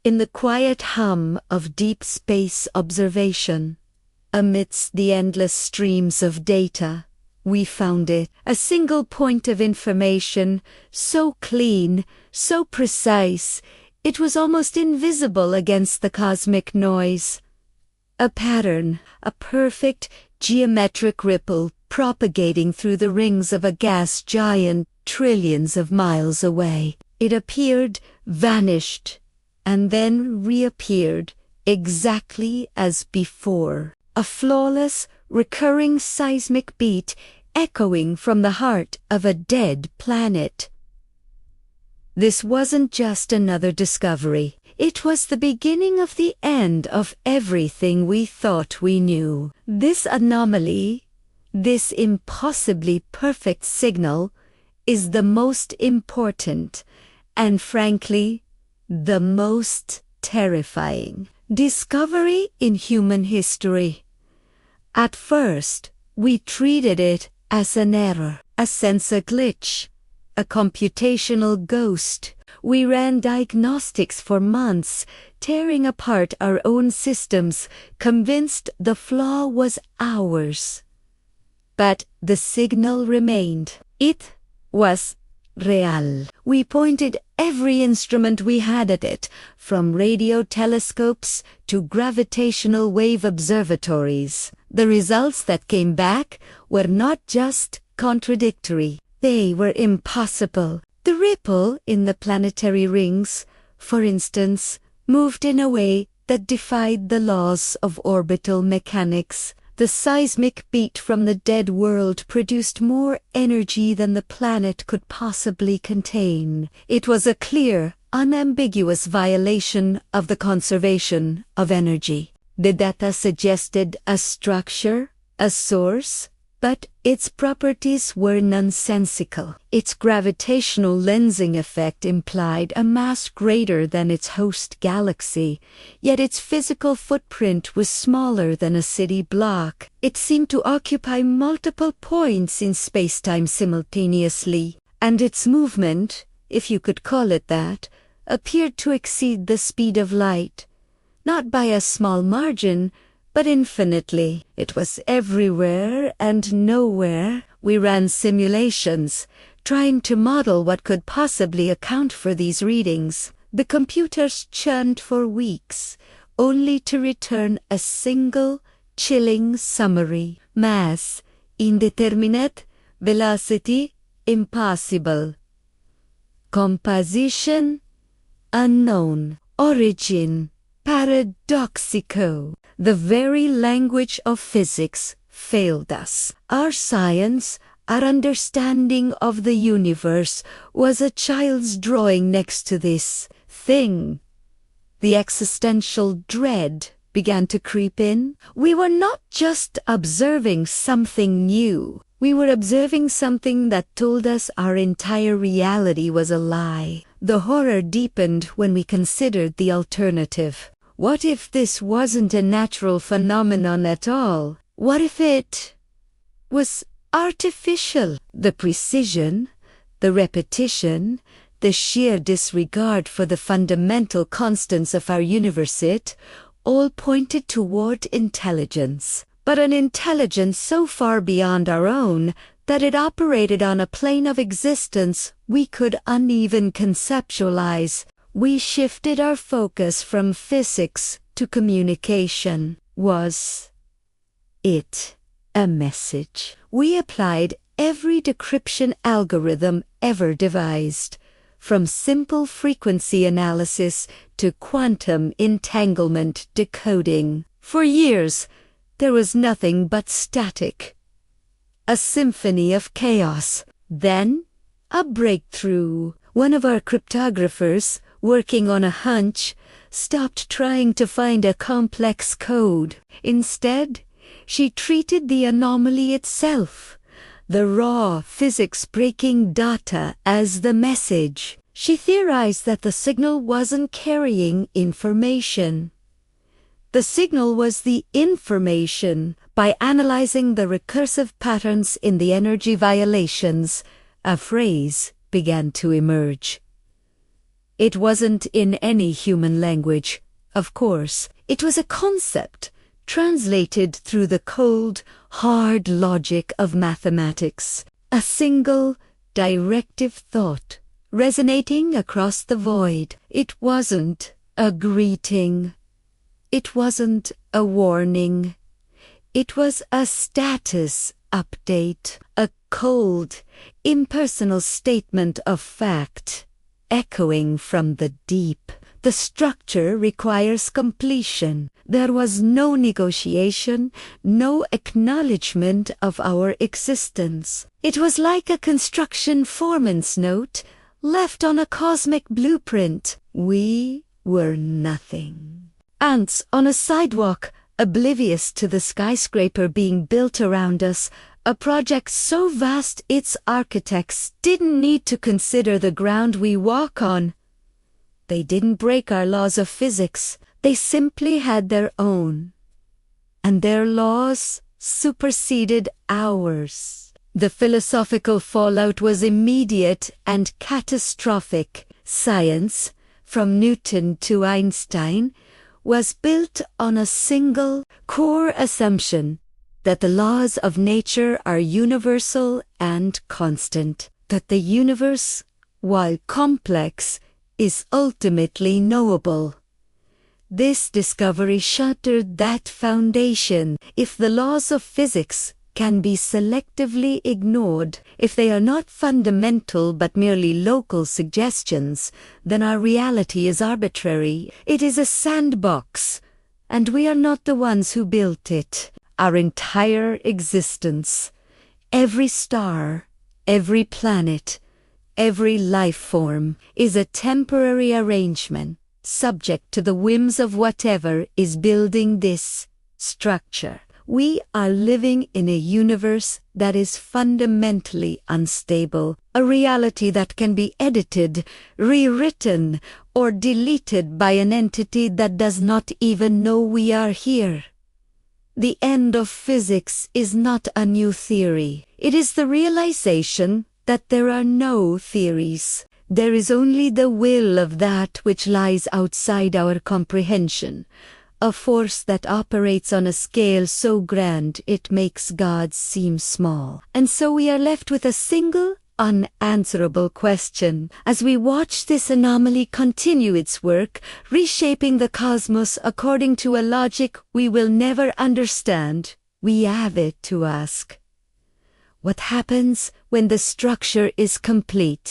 In the quiet hum of deep space observation, amidst the endless streams of data, we found it, a single point of information, so clean, so precise, it was almost invisible against the cosmic noise. A pattern, a perfect geometric ripple propagating through the rings of a gas giant trillions of miles away. It appeared, vanished, and then reappeared exactly as before. A flawless, recurring seismic beat echoing from the heart of a dead planet. This wasn't just another discovery. It was the beginning of the end of everything we thought we knew. This anomaly, this impossibly perfect signal, is the most important, and frankly, the most terrifying discovery in human history. At first, we treated it as an error, a sensor glitch, a computational ghost. We ran diagnostics for months, tearing apart our own systems, convinced the flaw was ours. But the signal remained. It was real. We pointed every instrument we had at it, from radio telescopes to gravitational wave observatories. The results that came back were not just contradictory, they were impossible. The ripple in the planetary rings, for instance, moved in a way that defied the laws of orbital mechanics. The seismic beat from the dead world produced more energy than the planet could possibly contain. It was a clear, unambiguous violation of the conservation of energy. The data suggested a structure, a source, but its properties were nonsensical. Its gravitational lensing effect implied a mass greater than its host galaxy, yet its physical footprint was smaller than a city block. It seemed to occupy multiple points in spacetime simultaneously, and its movement, if you could call it that, appeared to exceed the speed of light, not by a small margin, but infinitely. It was everywhere and nowhere. We ran simulations, trying to model what could possibly account for these readings. The computers churned for weeks, only to return a single, chilling summary. Mass, indeterminate, velocity, impossible. Composition, unknown. Origin, paradoxico. The very language of physics failed us. Our science, our understanding of the universe, was a child's drawing next to this thing. The existential dread began to creep in. We were not just observing something new. We were observing something that told us our entire reality was a lie. The horror deepened when we considered the alternative. What if this wasn't a natural phenomenon at all? What if it was artificial? The precision, the repetition, the sheer disregard for the fundamental constants of our universe, it all pointed toward intelligence. But an intelligence so far beyond our own that it operated on a plane of existence we could uneven conceptualize. We shifted our focus from physics to communication. Was it a message? We applied every decryption algorithm ever devised, from simple frequency analysis to quantum entanglement decoding. For years, there was nothing but static. A symphony of chaos. Then, a breakthrough. One of our cryptographers, working on a hunch, stopped trying to find a complex code. Instead, she treated the anomaly itself, the raw physics-breaking data, as the message. She theorized that the signal wasn't carrying information. The signal was the information. By analyzing the recursive patterns in the energy violations, a phrase began to emerge. It wasn't in any human language, of course. It was a concept, translated through the cold, hard logic of mathematics. A single, directive thought, resonating across the void. It wasn't a greeting. It wasn't a warning. It was a status update, a cold, impersonal statement of fact, echoing from the deep. The structure requires completion. There was no negotiation, no acknowledgement of our existence. It was like a construction foreman's note left on a cosmic blueprint. We were nothing. Ants on a sidewalk, oblivious to the skyscraper being built around us, a project so vast its architects didn't need to consider the ground we walk on. They didn't break our laws of physics. They simply had their own. And their laws superseded ours. The philosophical fallout was immediate and catastrophic. Science, from Newton to Einstein, was built on a single core assumption that the laws of nature are universal and constant, that the universe, while complex, is ultimately knowable. This discovery shattered that foundation. If the laws of physics can be selectively ignored, if they are not fundamental but merely local suggestions, then our reality is arbitrary. It is a sandbox, and we are not the ones who built it. Our entire existence, every star, every planet, every life form, is a temporary arrangement, subject to the whims of whatever is building this structure. We are living in a universe that is fundamentally unstable, a reality that can be edited, rewritten, or deleted by an entity that does not even know we are here. The end of physics is not a new theory. It is the realization that there are no theories. There is only the will of that which lies outside our comprehension, a force that operates on a scale so grand it makes God seem small. And so we are left with a single, unanswerable question. As we watch this anomaly continue its work, reshaping the cosmos according to a logic we will never understand, we have it to ask. What happens when the structure is complete?